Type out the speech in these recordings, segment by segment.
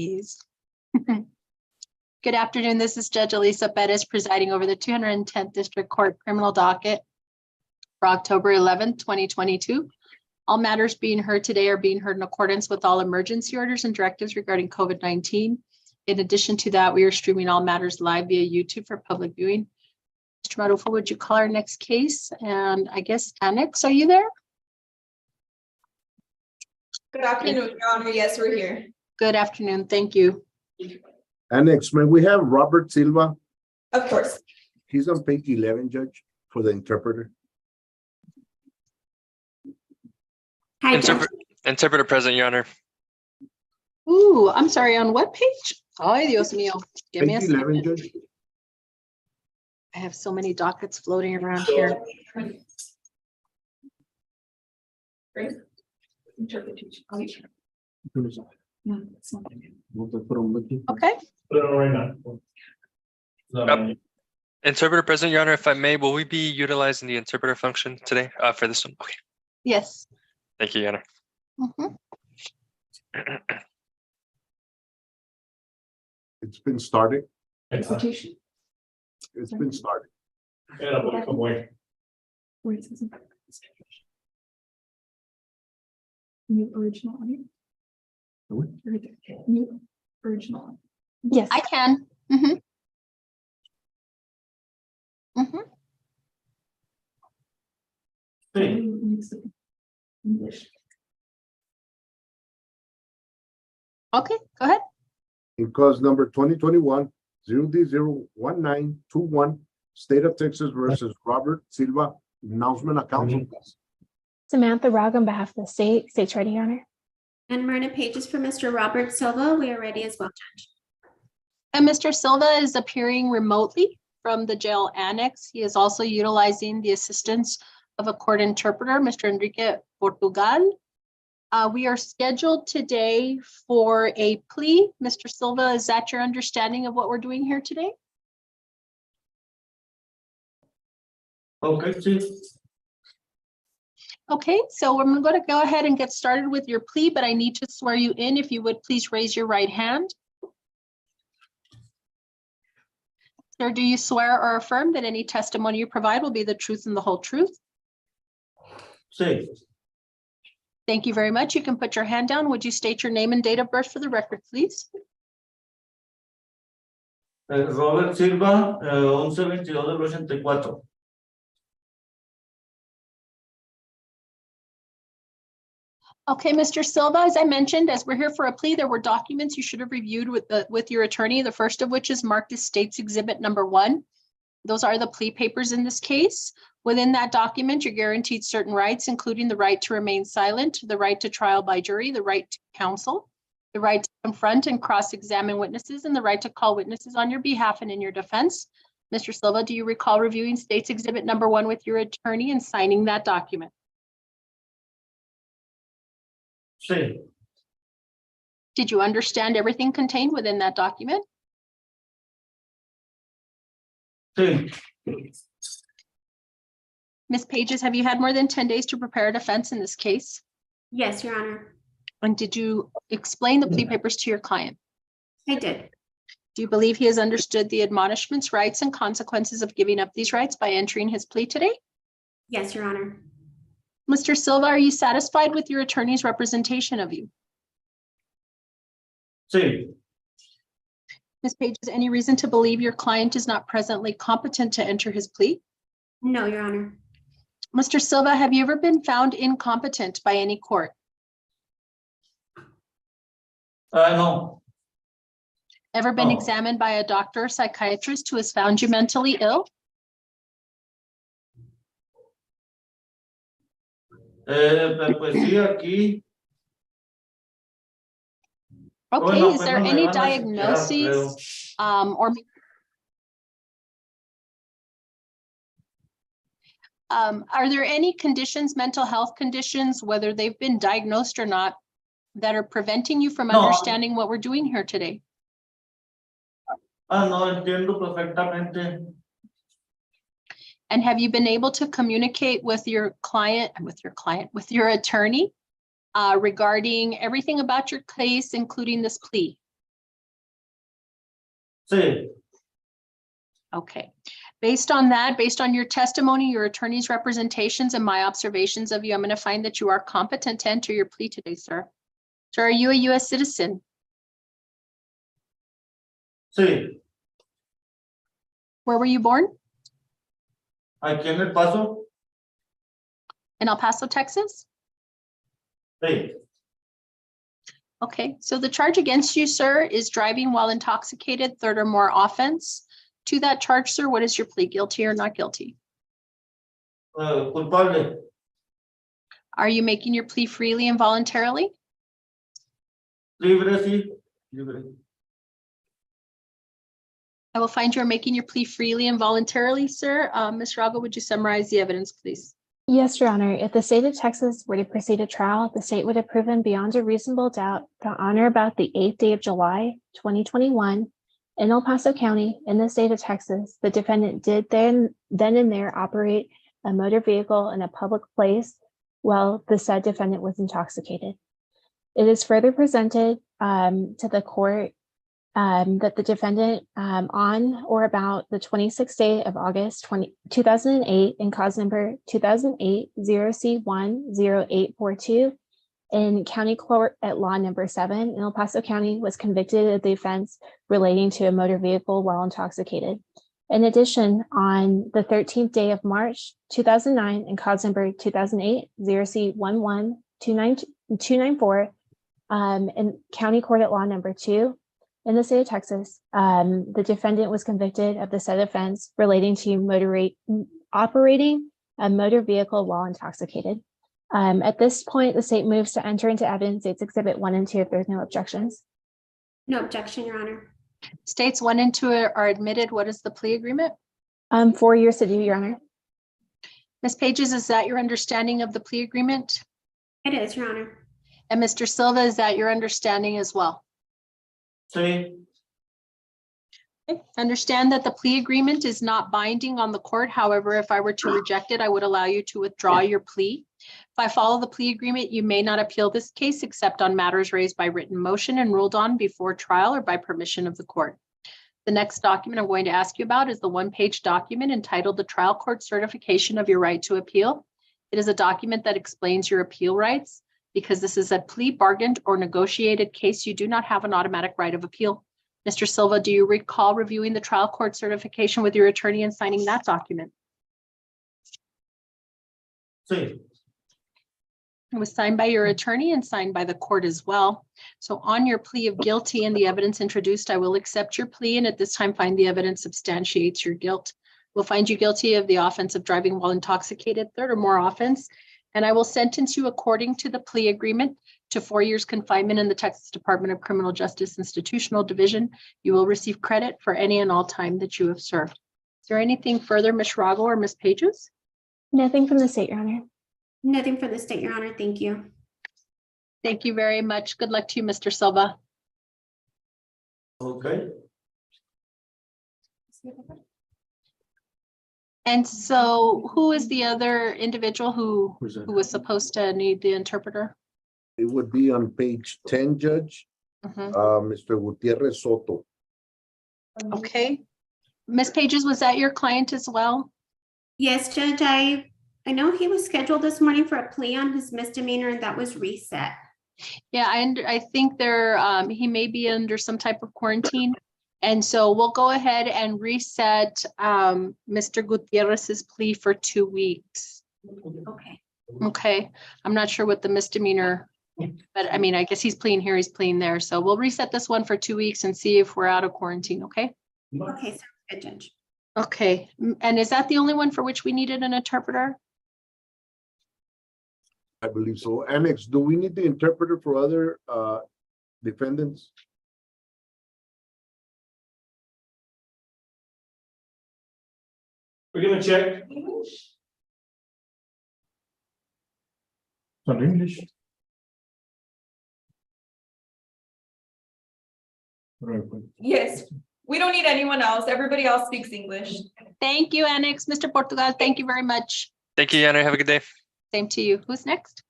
Please. Good afternoon. This is Judge Alyssa Perez presiding over the 210th District Court Criminal Docket for October 11th, 2022. All matters being heard today are being heard in accordance with all emergency orders and directives regarding COVID-19. In addition to that, we are streaming all matters live via YouTube for public viewing. Mr. Marufo, would you call our next case? And I guess Annex, are you there? Good afternoon, Your Honor. Yes, we're here. Good afternoon. Thank you. Annex, may we have Robert Silva? Of course. He's on page 11, Judge, for the interpreter. Hi, Judge. Interpreter present, Your Honor. Ooh, I'm sorry, on what page? Ay, Dios mío. Give me a Page 11, second. Judge. I have so many dockets floating around here. Interpretation. Okay. Interpreter present, Your Honor. If I may, will we be utilizing the interpreter function today for this one? Okay. Yes. Thank you, Your Honor. Mhm. It's been started. Interpretation. It's been started. New original audio. Right there. New original audio. Yes, I can. Mhm. Mhm. English. Okay, go ahead. In cause number 2021-0D01921, State of Texas versus Robert Silva, announcement of counsel. Samantha Rogg on behalf of the state. State's ready, Your Honor. And Myrna Pages for Mr. Robert Silva. We are ready as well, Judge. And Mr. Silva is appearing remotely from the jail annex. He is also utilizing the assistance of a court interpreter, Mr. Enrique Portugal. We are scheduled today for a plea. Mr. Silva, is that your understanding of what we're doing here today? Okay, Chief. Okay, so I'm going to go ahead and get started with your plea, but I need to swear you in. If you would please raise your right hand. Sir, do you swear or affirm that any testimony you provide will be the truth and the whole truth? Sí. Thank you very much. You can put your hand down. Would you state your name and date of birth for the record, please? Robert Silva, 11-22-84. Okay, Mr. Silva, as I mentioned, as we're here for a plea, there were documents you should have reviewed with your attorney, the first of which is marked as State's Exhibit number 1. Those are the plea papers in this case. Within that document, you're guaranteed certain rights, including the right to remain silent, the right to trial by jury, the right to counsel, the right to confront and cross-examine witnesses, and the right to call witnesses on your behalf and in your defense. Mr. Silva, do you recall reviewing State's Exhibit number 1 with your attorney and signing that document? Sí. Did you understand everything contained within that document? Sí. Ms. Pages, have you had more than 10 days to prepare a defense in this case? Yes, Your Honor. And did you explain the plea papers to your client? I did. Do you believe he has understood the admonishments, rights, and consequences of giving up these rights by entering his plea today? Yes, Your Honor. Mr. Silva, are you satisfied with your attorney's representation of you? Sí. Ms. Pages, any reason to believe your client is not presently competent to enter his plea? No, Your Honor. Mr. Silva, have you ever been found incompetent by any court? No. Ever been No. examined by a doctor or psychiatrist who has found you mentally ill? Pues sí, aquí. Okay, Bueno, is pues there no me any van a chequear, diagnoses or are there any conditions, mental health conditions, whether they've been diagnosed or not, that are preventing you from No. understanding what we're doing here today? No, entiendo perfectamente. And have you been able to communicate with your attorney regarding everything about your case, including this plea? Sí. Okay. Based on that, based on your testimony, your attorney's representations, and my observations of you, I'm going to find that you are competent to enter your plea today, sir. Sir, are you a U.S. citizen? Sí. Where were you born? Aquí en El Paso. In El Paso, Texas? Sí. Okay, so the charge against you, sir, is driving while intoxicated, third or more offense. To that charge, sir, what is your plea, guilty or not guilty? Culpable. Are you making your plea freely and voluntarily? Libre, sí. Libre. I will find you are making your plea freely and voluntarily, sir. Ms. Rago, would you summarize the evidence, please? Yes, Your Honor. If the state of Texas were to proceed to trial, the state would have proven beyond a reasonable doubt that on or about the 8th day of July, 2021, in El Paso County, in the state of Texas, the defendant did then and there operate a motor vehicle in a public place while the said defendant was intoxicated. It is further presented to the court that the defendant on or about the 26th day of August 2008 in cause number 2008-0C10842 in County Court at Law Number 7 in El Paso County was convicted of the offense relating to a motor vehicle while intoxicated. In addition, on the 13th day of March 2009 in cause number 2008-0C11294 in County Court at Law Number 2 in the state of Texas, the defendant was convicted of the said offense relating to operating a motor vehicle while intoxicated. At this point, the state moves to enter into evidence States Exhibit 1 and 2 if there's no objections. No objection, Your Honor. States 1 and 2 are admitted. What is the plea agreement? 4 years to do, Your Honor. Ms. Pages, is that your understanding of the plea agreement? It is, Your Honor. And Mr. Silva, is that your understanding as well? Sí. Okay. Understand that the plea agreement is not binding on the court. However, if I were to reject it, I would allow you to withdraw your plea. If I follow the plea agreement, you may not appeal this case except on matters raised by written motion and ruled on before trial or by permission of the court. The next document I'm going to ask you about is the one-page document entitled The Trial Court Certification of Your Right to Appeal. It is a document that explains your appeal rights. Because this is a plea, bargained, or negotiated case, you do not have an automatic right of appeal. Mr. Silva, do you recall reviewing the trial court certification with your attorney and signing that document? Sí. It was signed by your attorney and signed by the court as well. So on your plea of guilty and the evidence introduced, I will accept your plea and at this time find the evidence substantiates your guilt. We'll find you guilty of the offense of driving while intoxicated, third or more offense. And I will sentence you according to the plea agreement to 4 years confinement in the Texas Department of Criminal Justice Institutional Division. You will receive credit for any and all time that you have served. Is there anything further, Ms. Rago or Ms. Pages? Nothing from the state, Your Honor. Nothing for the state, Your Honor. Thank you. Thank you very much. Good luck to you, Mr. Silva. Okay. And so who is the other individual who was supposed to need the interpreter? It would be on page 10, Judge, Mhm. Mr. Gutierrez Soto. Okay. Ms. Pages, was that your client as well? Yes, Judge, I know he was scheduled this morning for a plea on his misdemeanor and that was reset. Yeah, I think he may be under some type of quarantine. And so we'll go ahead and reset Mr. Gutierrez's plea for 2 weeks. Okay. Okay, I'm not sure what the misdemeanor, but I mean, I guess he's pleading here, he's pleading there. So we'll reset this one for 2 weeks and see if we're out of quarantine, okay? Okay, sounds good, Judge. Okay, and is that the only one for which we needed an interpreter? I believe so. Annex, do we need the interpreter for other defendants? We're gonna check. Some English. Yes, we don't need anyone else. Everybody else speaks English. Thank you, Annex. Mr. Portugal, thank you very much. Thank you, Your Honor. Have a good day. Same to you. Who's next?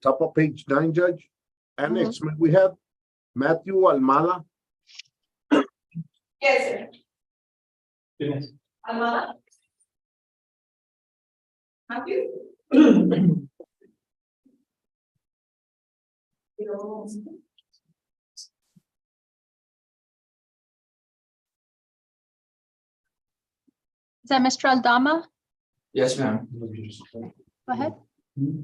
Top of page 9, Judge. Annex, may we have Matthew Almada? Yes, sir. Yes. Almada? Matthew? Is that Mr. Aldama? Yes, ma'am. Go ahead.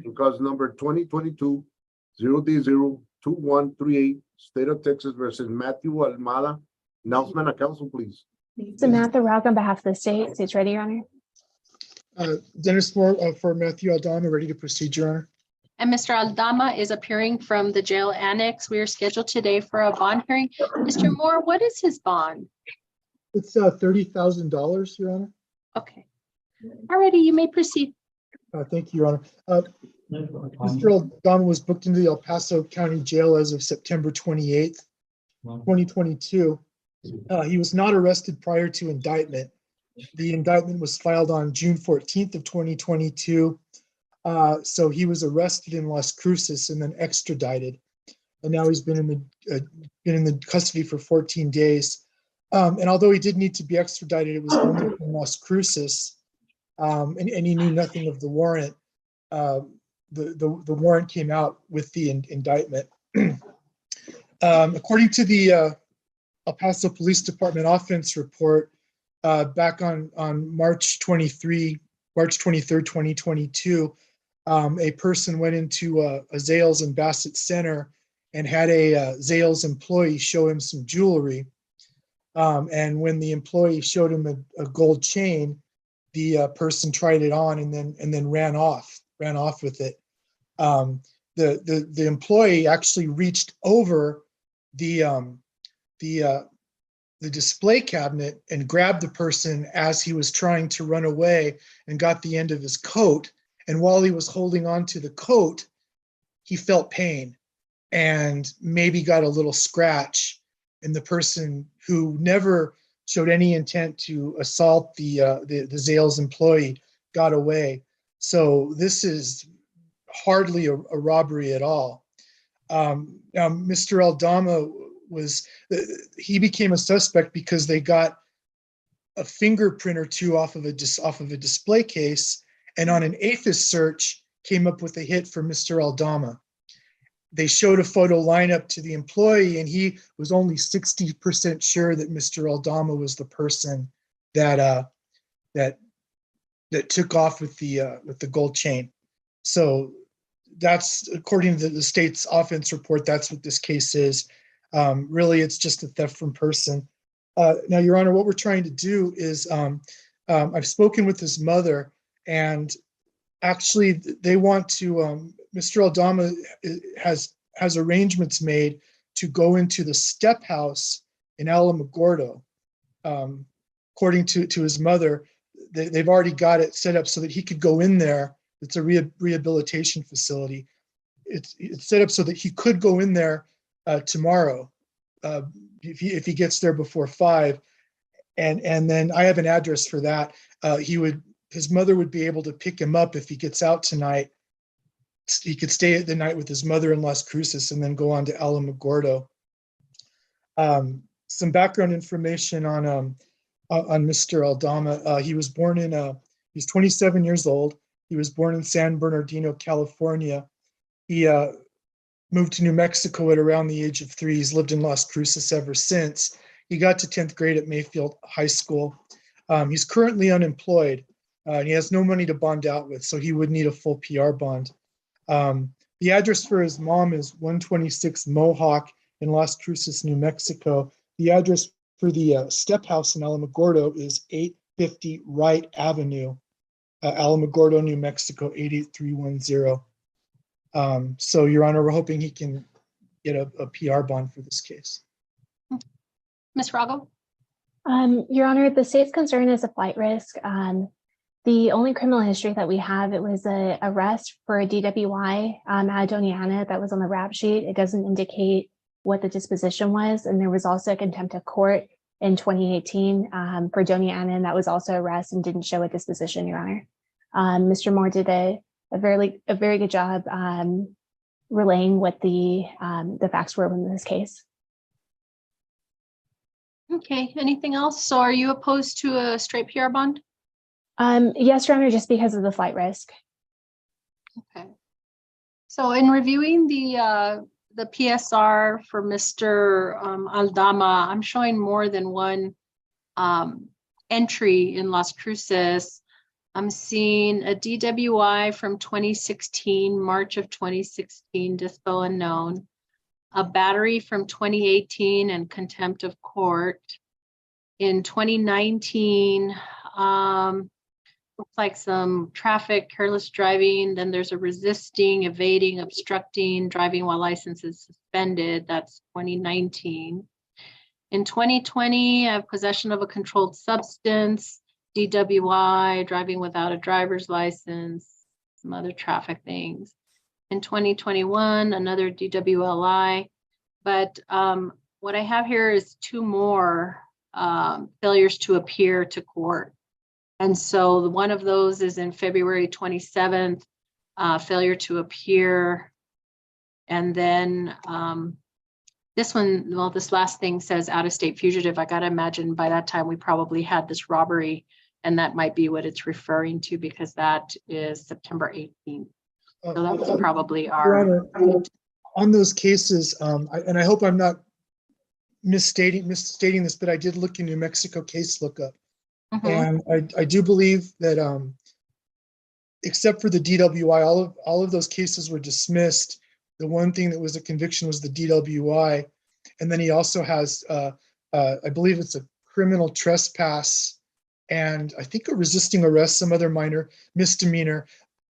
Because number 2022-0D02138, State of Texas versus Matthew Almada. Announcement of council, please. Samantha Rogg on behalf of the state. State's ready, Your Honor. Dennis Moore for Matthew Aldama, ready to proceed, Your Honor. And Mr. Aldama is appearing from the jail annex. We are scheduled today for a bond hearing. Mr. Moore, what is his bond? It's $30,000, Your Honor. Okay. Alrighty, you may proceed. Thank you, Your Honor. Mr. Aldama was booked into the El Paso County Jail as of September 28th, 2022. He was not arrested prior to indictment. The indictment was filed on June 14th of 2022. So he was arrested in Las Cruces and then extradited. And now he's been in the custody for 14 days. And although he did need to be extradited, it was only from Las Cruces, and he knew nothing of the warrant. The warrant came out with the indictment. According to the El Paso Police Department offense report, back on March 23rd, 2022, a person went into a Zales in Bassett Center and had a Zales employee show him some jewelry. And when the employee showed him a gold chain, the person tried it on and then ran off with it. The employee actually reached over the display cabinet and grabbed the person as he was trying to run away and got the end of his coat. And while he was holding on to the coat, he felt pain and maybe got a little scratch. And the person, who never showed any intent to assault the Zales employee, got away. So this is hardly a robbery at all. Now, Mr. Aldama he became a suspect because they got a fingerprint or two off of a display case, and on an APHIS search came up with a hit for Mr. Aldama. They showed a photo lineup to the employee, and he was only 60% sure that Mr. Aldama was the person that took off with the gold chain. So that's, according to the state's offense report, that's what this case is. Really, it's just a theft from person. Now, Your Honor, what we're trying to do is, I've spoken with his mother, and actually they want to, Mr. Aldama has arrangements made to go into the step house in Alamogordo. According to his mother, they've already got it set up so that he could go in there. It's a rehabilitation facility. It's set up so that he could go in there tomorrow if he gets there before 5. And then I have an address for that. His mother would be able to pick him up if he gets out tonight. He could stay the night with his mother in Las Cruces and then go on to Alamogordo. Some background information on Mr. Aldama. He's 27 years old. He was born in San Bernardino, California. He moved to New Mexico at around the age of 3. He's lived in Las Cruces ever since. He got to 10th grade at Mayfield High School. He's currently unemployed, and he has no money to bond out with, so he would need a full PR bond. The address for his mom is 126 Mohawk in Las Cruces, New Mexico. The address for the step house in Alamogordo is 850 Wright Avenue, Alamogordo, New Mexico, 88310. So, Your Honor, we're hoping he can get a PR bond for this case. Ms. Rago? Your Honor, the state's concern is a flight risk. The only criminal history that we have, it was an arrest for a DWI at Doniana that was on the rap sheet. It doesn't indicate what the disposition was. And there was also a contempt of court in 2018 for Doniana, and that was also arrest and didn't show a disposition, Your Honor. Mr. Moore did a very good job relaying what the facts were in this case. Okay, anything else? So are you opposed to a straight PR bond? Yes, Your Honor, just because of the flight risk. Okay. So in reviewing the PSR for Mr. Aldama, I'm showing more than one entry in Las Cruces. I'm seeing a DWI from 2016, March of 2016, dispo unknown, a battery from 2018 and contempt of court. In 2019, looks like some traffic, careless driving, then there's a resisting, evading, obstructing, driving while license is suspended, that's 2019. In 2020, I have possession of a controlled substance, DWI, driving without a driver's license, some other traffic things. In 2021, another DWLI, but what I have here is two more failures to appear to court. And so one of those is in February 27th, failure to appear. And then this one, well, this last thing says out-of-state fugitive. I got to imagine by that time we probably had this robbery, and that might be what it's referring to because that is September 18th. So that was probably Your our. Honor, on those cases, and I hope I'm not misstating this, but I did look in New Mexico case lookup. Mhm. And I do believe that except for the DWI, all of those cases were dismissed. The one thing that was a conviction was the DWI. And then he also has, I believe it's a criminal trespass and I think a resisting arrest, some other minor misdemeanor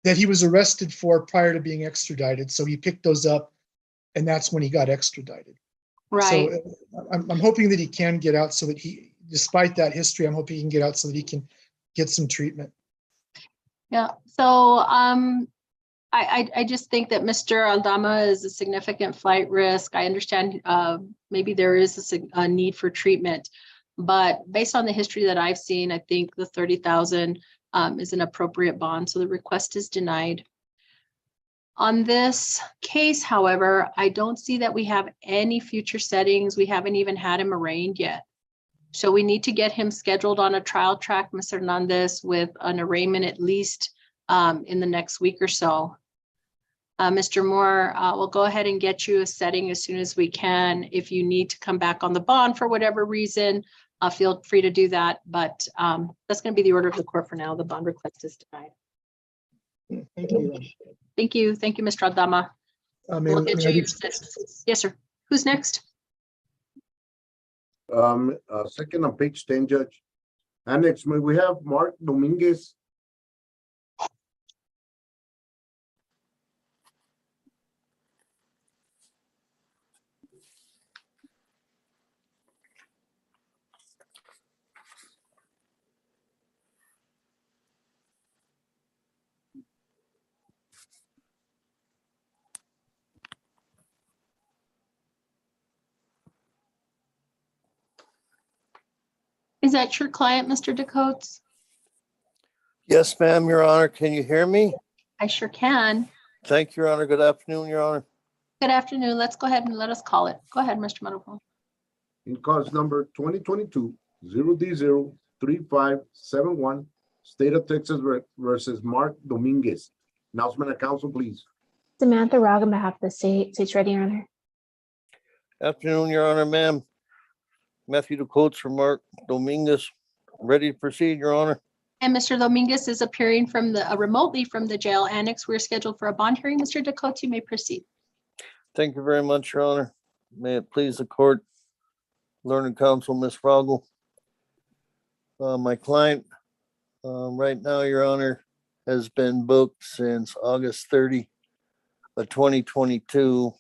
that he was arrested for prior to being extradited. So he picked those up and that's when he got extradited. Right. So I'm hoping that he can get out so that despite that history, I'm hoping he can get out so that he can get some treatment. Yeah. So I just think that Mr. Aldama is a significant flight risk. I understand maybe there is a need for treatment, but based on the history that I've seen, I think the 30,000 is an appropriate bond. So the request is denied. On this case, however, I don't see that we have any future settings. We haven't even had him arraigned yet. So we need to get him scheduled on a trial track, Mr. Hernandez, with an arraignment at least in the next week or so. Mr. Moore, we'll go ahead and get you a setting as soon as we can. If you need to come back on the bond for whatever reason, feel free to do that. But that's going to be the order of the court for now. The bond request is denied. Thank you. Thank you. Thank you, Mr. Aldama. We'll get you your assistance. Yes, sir. Who's next? Second on page 10, Judge. Annex, may we have Mark Dominguez? Is that your client, Mr. Dakotes? Yes, ma'am, Your Honor. Can you hear me? I sure can. Thank you, Your Honor. Good afternoon, Your Honor. Good afternoon. Let's go ahead and let us call it. Go ahead, Mr. Marujo. In cause number 2022-0D03571, State of Texas versus Mark Dominguez. Announcement of council, please. Samantha Rogg on behalf of the state. State's ready, Your Honor. Afternoon, Your Honor, ma'am. Matthew Dakotes for Mark Dominguez. Ready to proceed, Your Honor. And Mr. Dominguez is appearing from the remotely from the jail annex. We're scheduled for a bond hearing. Mr. Dakotes, you may proceed. Thank you very much, Your Honor. May it please the court, learned counsel, Ms. Frogel. My client right now, Your Honor, has been booked since August 30 of 2022.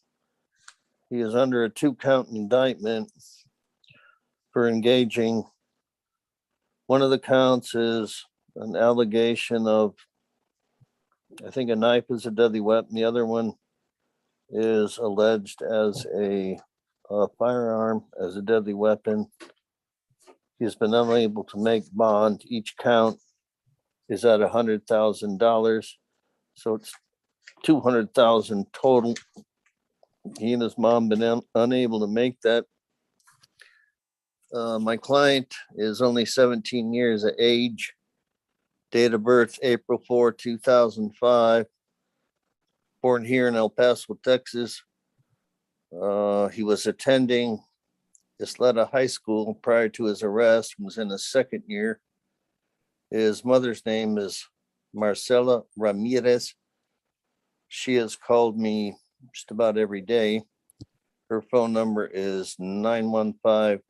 He is under a 2-count indictment for engaging. One of the counts is an allegation of, I think a knife is a deadly weapon. The other one is alleged as a firearm as a deadly weapon. He's been unable to make bond. Each count is at $100,000. So it's $200,000 total. He and his mom been unable to make that. My client is only 17 years of age. Date of birth, April 4, 2005. Born here in El Paso, Texas. He was attending Isleta High School prior to his arrest, was in his second year. His mother's name is Marcela Ramirez. She has called me just about every day. Her phone number is 915-401-2928.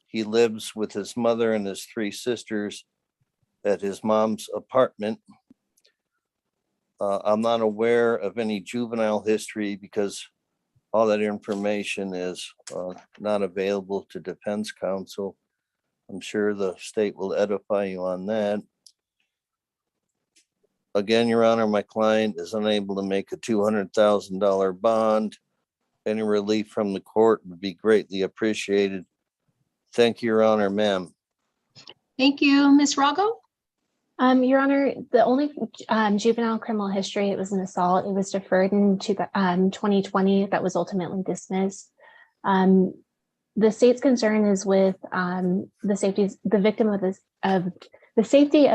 He lives with his mother and his 3 sisters at his mom's apartment. I'm not aware of any juvenile history because all that information is not available to defense counsel. I'm sure the state will edify you on that. Again, Your Honor, my client is unable to make a $200,000 bond. Any relief from the court would be greatly appreciated. Thank you, Your Honor, ma'am. Thank you, Ms. Rago. Your Honor, the only juvenile criminal history, it was an assault. It was deferred into the 2020. That was ultimately dismissed. The state's concern is with the safety of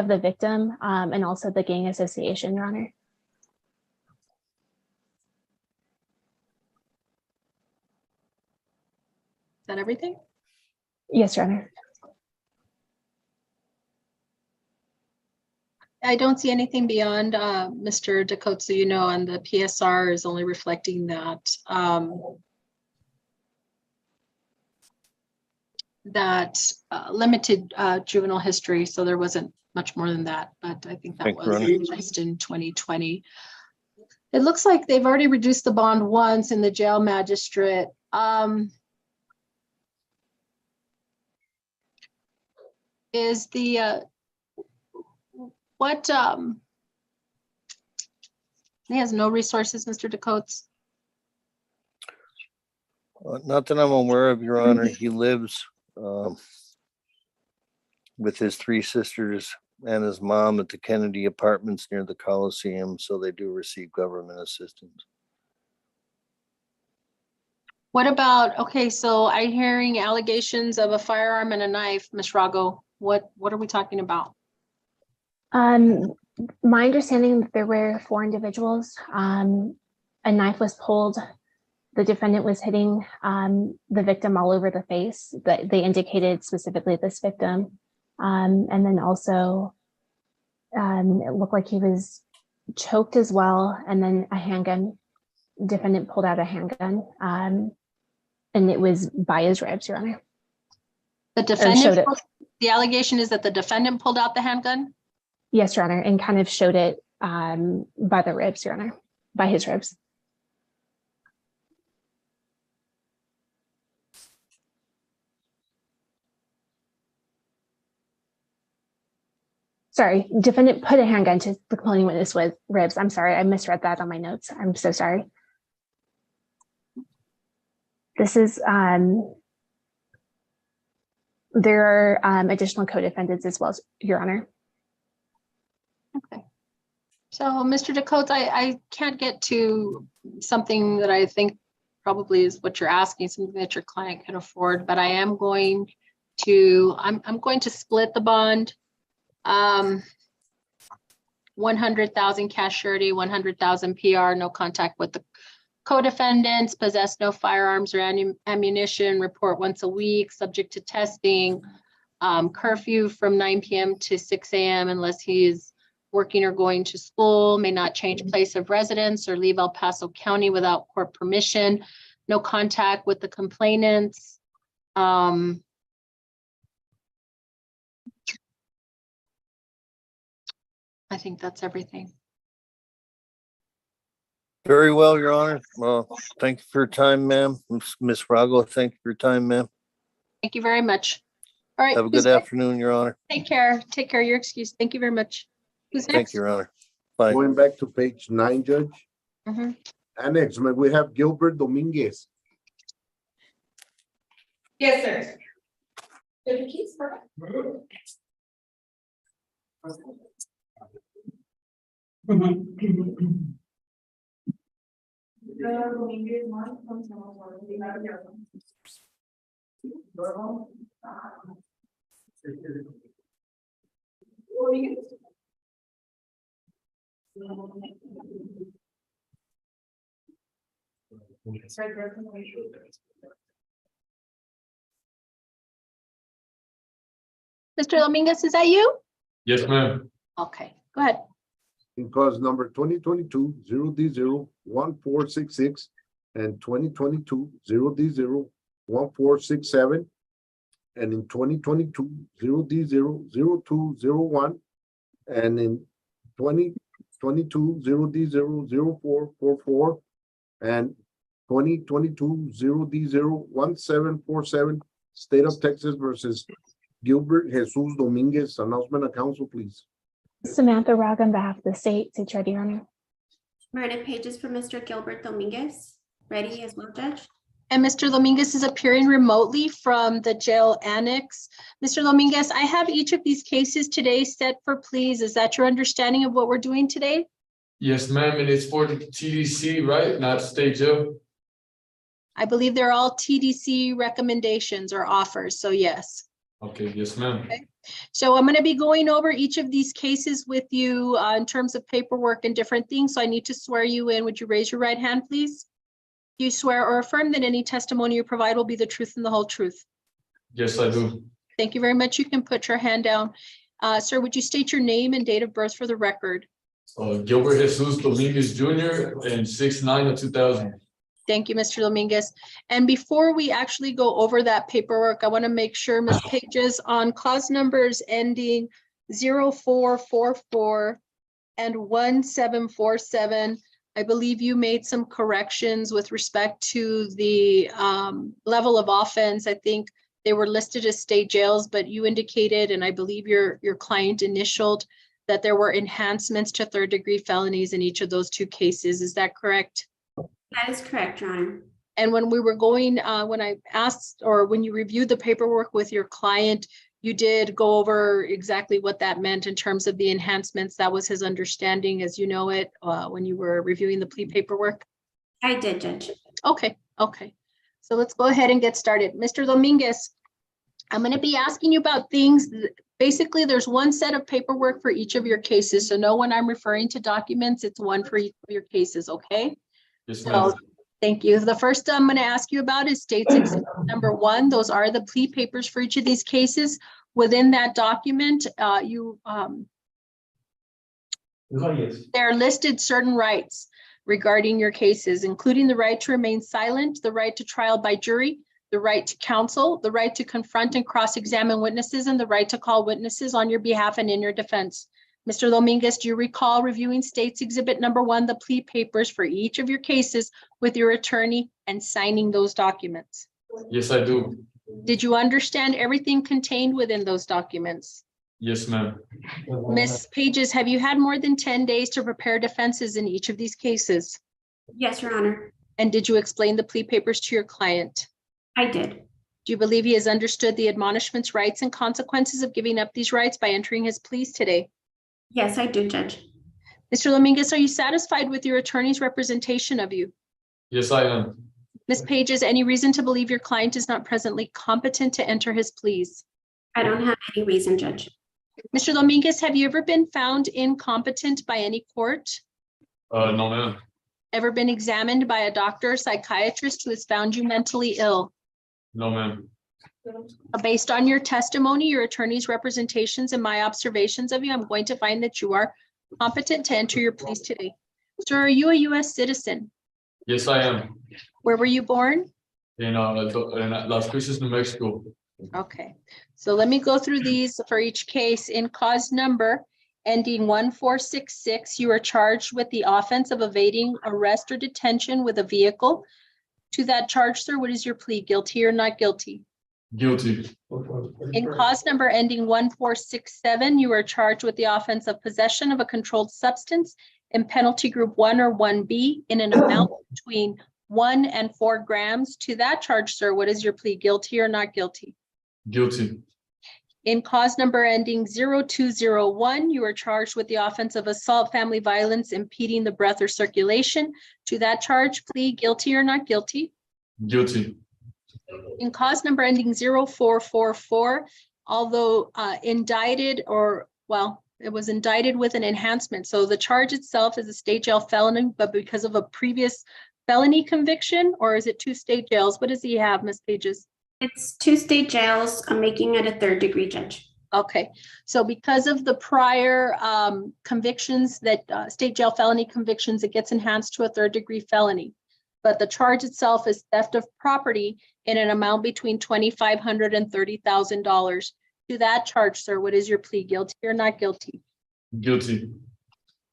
the victim and also the gang association, Your Honor. Is that everything? Yes, Your Honor. I don't see anything beyond Mr. Dakota, so you know, and the PSR is only reflecting that limited juvenile history, so there wasn't much more than that, but I think that Thank you, was Ronnie. released in 2020. It looks like they've already reduced the bond once in the jail magistrate. Is the what he has no resources, Mr. Dakotes? Not that I'm aware of, Your Honor. He lives with his 3 sisters and his mom at the Kennedy Apartments near the Coliseum, so they do receive government assistance. What about, okay, so I'm hearing allegations of a firearm and a knife, Ms. Rago. What are we talking about? My understanding that there were 4 individuals. A knife was pulled. The defendant was hitting the victim all over the face. That they indicated specifically this victim. And then also it looked like he was choked as well. And then a handgun, defendant pulled out a handgun and it was by his ribs, Your Honor. The defendant, the allegation is that the defendant pulled out the handgun? Yes, Your Honor, and kind of showed it by the ribs, Your Honor, by his ribs. Sorry, defendant put a handgun to the cloning witness with ribs. I'm sorry, I misread that on my notes. I'm so sorry. This is, there are additional co-defendants as well, Your Honor. Okay. So, Mr. Dakotes, I can't get to something that I think probably is what you're asking, something that your client can afford, but I am going to, I'm going to split the bond. 100,000 cash surety, 100,000 PR, no contact with the co-defendants, possess no firearms or ammunition, report once a week, subject to testing, curfew from 9 p.m. to 6 a.m. unless he is working or going to school, may not change place of residence or leave El Paso County without court permission, no contact with the complainants. I think that's everything. Very well, Your Honor. Well, thank you for your time, ma'am. Ms. Rago, thank you for your time, ma'am. Thank you very much. All right. Have a good afternoon, Your Honor. Take care. Take care. Your excuse. Thank you very much. Who's next? Thank you, Your Honor. Bye. Going back to page 9, Judge. Mhm. Annex, may we have Gilbert Dominguez. Yes, sir. The keys, perfect. Mr. Dominguez, is that you? Yes, ma'am. Okay, go ahead. In cause number 2022-0D01466 and 2022-0D01467, and in 2022-0D00201, and in 2022-0D00444, and 2022-0D01747, State of Texas versus Gilbert Jesus Dominguez. Announcement of council, please. Samantha Rogg on behalf of the state. State's ready, Your Honor. Miranda Pages for Mr. Gilbert Dominguez. Ready as well, Judge? And Mr. Dominguez is appearing remotely from the jail annex. Mr. Dominguez, I have each of these cases today set for pleas. Is that your understanding of what we're doing today? Yes, ma'am, and it's for the TDC, right? Not state jail? I believe they're all TDC recommendations or offers, so yes. Okay, yes, ma'am. Okay. So I'm going to be going over each of these cases with you in terms of paperwork and different things. So I need to swear you in. Would you raise your right hand, please? Do you swear or affirm that any testimony you provide will be the truth and the whole truth? Yes, I do. Thank you very much. You can put your hand down. Sir, would you state your name and date of birth for the record? Gilbert Jesus Dominguez Jr. and 6/9/2000. Thank you, Mr. Dominguez. And before we actually go over that paperwork, I want to make sure Ms. Pages on clause numbers ending 0444 and 1747, I believe you made some corrections with respect to the level of offense. I think they were listed as state jails, but you indicated, and I believe your client initialed, that there were enhancements to third-degree felonies in each of those two cases. Is that correct? That is correct, Your Honor. And when we were going, when I asked, or when you reviewed the paperwork with your client, you did go over exactly what that meant in terms of the enhancements. That was his understanding, as you know it, when you were reviewing the plea paperwork. I did, Judge. Okay, okay. So let's go ahead and get started. Mr. Dominguez, I'm going to be asking you about things. Basically, there's one set of paperwork for each of your cases. So know when I'm referring to documents, it's one for each of your cases, okay? Yes, ma'am. So, thank you. The first I'm going to ask you about is State's Exhibit number 1. Those are the plea papers for each of these cases. Within that document, there are listed certain rights regarding your cases, including the right to remain silent, the right to trial by jury, the right to counsel, the right to confront and cross-examine witnesses, and the right to call witnesses on your behalf and in your defense. Mr. Dominguez, do you recall reviewing State's Exhibit number 1, the plea papers for each of your cases with your attorney and signing those documents? Yes, I do. Did you understand everything contained within those documents? Yes, ma'am. Ms. Pages, have you had more than 10 days to prepare defenses in each of these cases? Yes, Your Honor. And did you explain the plea papers to your client? I did. Do you believe he has understood the admonishments, rights, and consequences of giving up these rights by entering his pleas today? Yes, I do, Judge. Mr. Dominguez, are you satisfied with your attorney's representation of you? Yes, I am. Ms. Pages, any reason to believe your client is not presently competent to enter his pleas? I don't have any reason, Judge. Mr. Dominguez, have you ever been found incompetent by any court? No, ma'am. Ever been examined by a doctor or psychiatrist who has found you mentally ill? No, ma'am. Based on your testimony, your attorney's representations, and my observations of you, I'm going to find that you are competent to enter your pleas today. Sir, are you a U.S. citizen? Yes, I am. Where were you born? In Las Cruces, New Mexico. Okay, so let me go through these for each case. In cause number ending 1466, you are charged with the offense of evading arrest or detention with a vehicle. To that charge, sir, what is your plea? Guilty or not guilty? Guilty. In cause number ending 1467, you are charged with the offense of possession of a controlled substance in penalty group 1 or 1B in an amount between 1 and 4 grams. To that charge, sir, what is your plea? Guilty or not guilty? Guilty. In cause number ending 0201, you are charged with the offense of assault, family violence, impeding the breath or circulation. To that charge, plead guilty or not guilty. Guilty. In cause number ending 0444, although indicted it was indicted with an enhancement. So the charge itself is a state jail felony, but because of a previous felony conviction, or is it 2 state jails? What does he have, Ms. Pages? It's 2 state jails. I'm making it a 3rd degree, Judge. Okay, so because of the prior convictions that state jail felony convictions, it gets enhanced to a 3rd degree felony. But the charge itself is theft of property in an amount between $2,500 and $30,000. To that charge, sir, what is your plea? Guilty or not guilty? Guilty.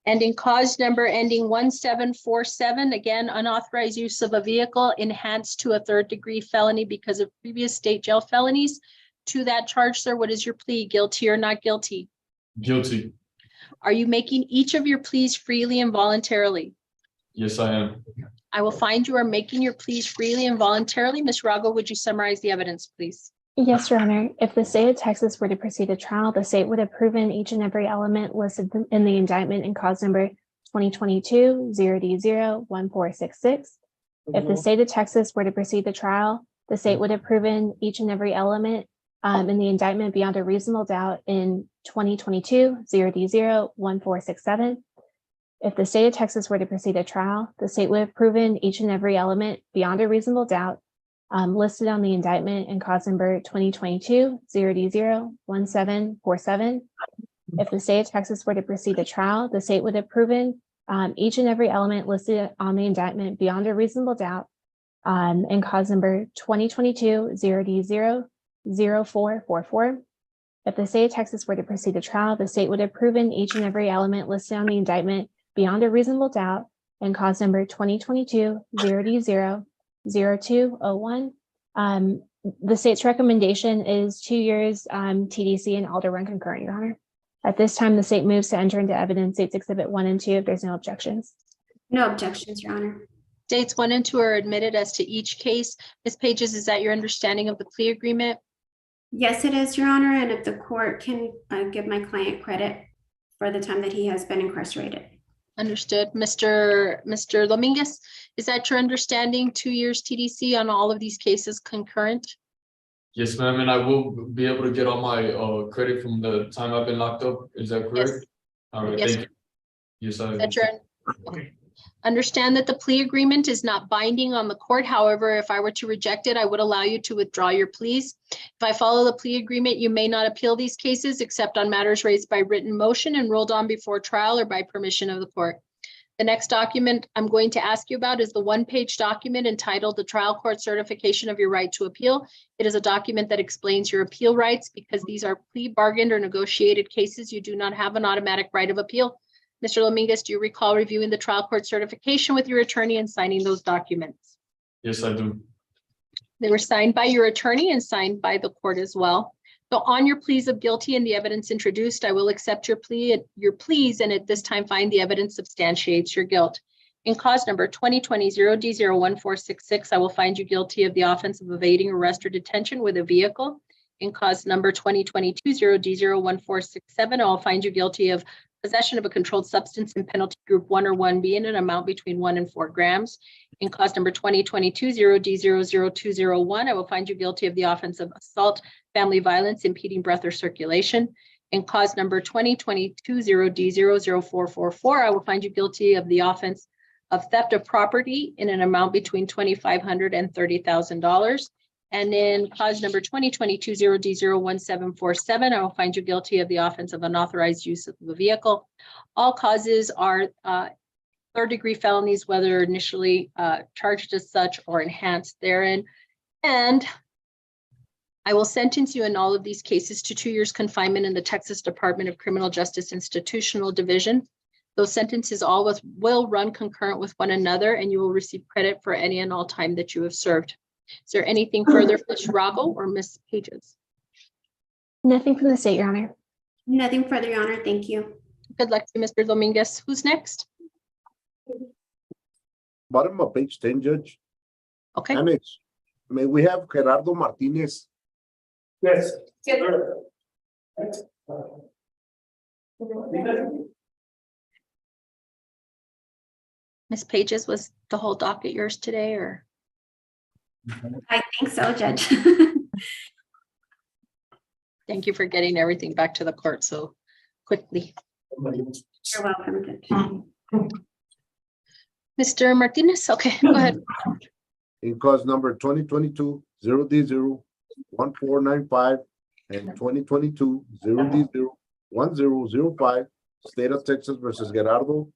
And in cause number ending 1747, again, unauthorized use of a vehicle enhanced to a 3rd degree felony because of previous state jail felonies. To that charge, sir, what is your plea? Guilty or not guilty? Guilty. Are you making each of your pleas freely and voluntarily? Yes, I am. I will find you are making your pleas freely and voluntarily. Ms. Rago, would you summarize the evidence, please? Yes, Your Honor. If the state of Texas were to proceed to trial, the state would have proven each and every element listed in the indictment in cause number 2022-0D01466. If the state of Texas were to proceed to trial, the state would have proven each and every element in the indictment beyond a reasonable doubt in 2022-0D01467. If the state of Texas were to proceed to trial, the state would have proven each and every element beyond a reasonable doubt listed on the indictment in cause number 2022-0D01747. If the state of Texas were to proceed to trial, the state would have proven each and every element listed on the indictment beyond a reasonable doubt in cause number 2022-0D00444. If the state of Texas were to proceed to trial, the state would have proven each and every element listed on the indictment beyond a reasonable doubt in cause number 2022-0D00201. The state's recommendation is 2 years TDC and Alder run concurrent, Your Honor. At this time, the state moves to enter into evidence States Exhibit 1 and 2 if there's no objections. No objections, Your Honor. Dates 1 and 2 are admitted as to each case. Ms. Pages, is that your understanding of the plea agreement? Yes, it is, Your Honor. And if the court can give my client credit for the time that he has been incarcerated. Understood. Mr. Dominguez, is that your understanding? 2 years TDC on all of these cases concurrent? Yes, ma'am, and I will be able to get all my credit from the time I've been locked up. Is that correct? Yes. All right, Yes, thank you. Yes, I That's your, okay. Understand that the plea agreement is not binding on the court. However, if I were to reject it, I would allow you to withdraw your pleas. If I follow the plea agreement, you may not appeal these cases except on matters raised by written motion and ruled on before trial or by permission of the court. The next document I'm going to ask you about is the 1-page document entitled The Trial Court Certification of Your Right to Appeal. It is a document that explains your appeal rights. Because these are plea bargained or negotiated cases, you do not have an automatic right of appeal. Mr. Dominguez, do you recall reviewing the trial court certification with your attorney and signing those documents? Yes, I do. They were signed by your attorney and signed by the court as well. So on your pleas of guilty and the evidence introduced, I will accept your pleas, and at this time find the evidence substantiates your guilt. In cause number 2020-0D01466, I will find you guilty of the offense of evading arrest or detention with a vehicle. In cause number 2022-0D01467, I will find you guilty of possession of a controlled substance in penalty group 1 or 1B in an amount between 1 and 4 grams. In cause number 2022-0D00201, I will find you guilty of the offense of assault, family violence, impeding breath or circulation. In cause number 2020-0D00444, I will find you guilty of the offense of theft of property in an amount between $2,500 and $30,000. And in cause number 2022-0D01747, I will find you guilty of the offense of unauthorized use of the vehicle. All causes are 3rd-degree felonies, whether initially charged as such or enhanced therein. And I will sentence you in all of these cases to 2 years confinement in the Texas Department of Criminal Justice Institutional Division. Those sentences all will run concurrent with one another, and you will receive credit for any and all time that you have served. Is there anything further for Ms. Rago or Ms. Pages? Nothing from the state, Your Honor. Nothing further, Your Honor. Thank you. Good luck to you, Mr. Dominguez. Who's next? Bottom of page 10, Judge. Okay. Annex. May we have Gerardo Martinez? Yes. Ms. Pages, was the whole docket yours today, or? I think so, Judge. Thank you for getting everything back to the court so quickly. You're welcome, Judge. Mr. Martinez, okay, go ahead. In cause number 2022-0D0-1495 and 2022-0D0-1005, State of Texas versus Gerardo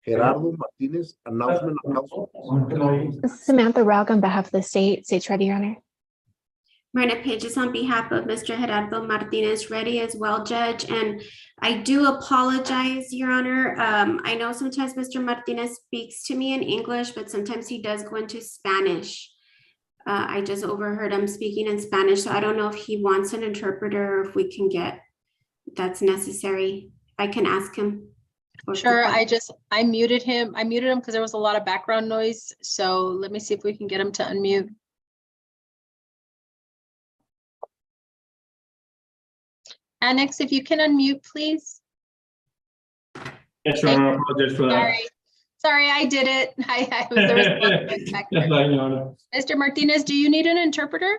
Martinez, announcement of council. This is Samantha Raug on behalf of the state. State's ready, Your Honor. Miranda Pages on behalf of Mr. Gerardo Martinez, ready as well, Judge. And I do apologize, Your Honor. I know sometimes Mr. Martinez speaks to me in English, but sometimes he does go into Spanish. I just overheard him speaking in Spanish, so I don't know if he wants an interpreter or if we can get, if that's necessary. I can ask him. Sure, I muted him. I muted him because there was a lot of background noise. So let me see if we can get him to unmute. Annex, if you can unmute, please. Yes, Your Honor, I apologize for that. Sorry, I did it. I was there was a lot of noise back there. That's fine, Your Honor. Mr. Martinez, do you need an interpreter?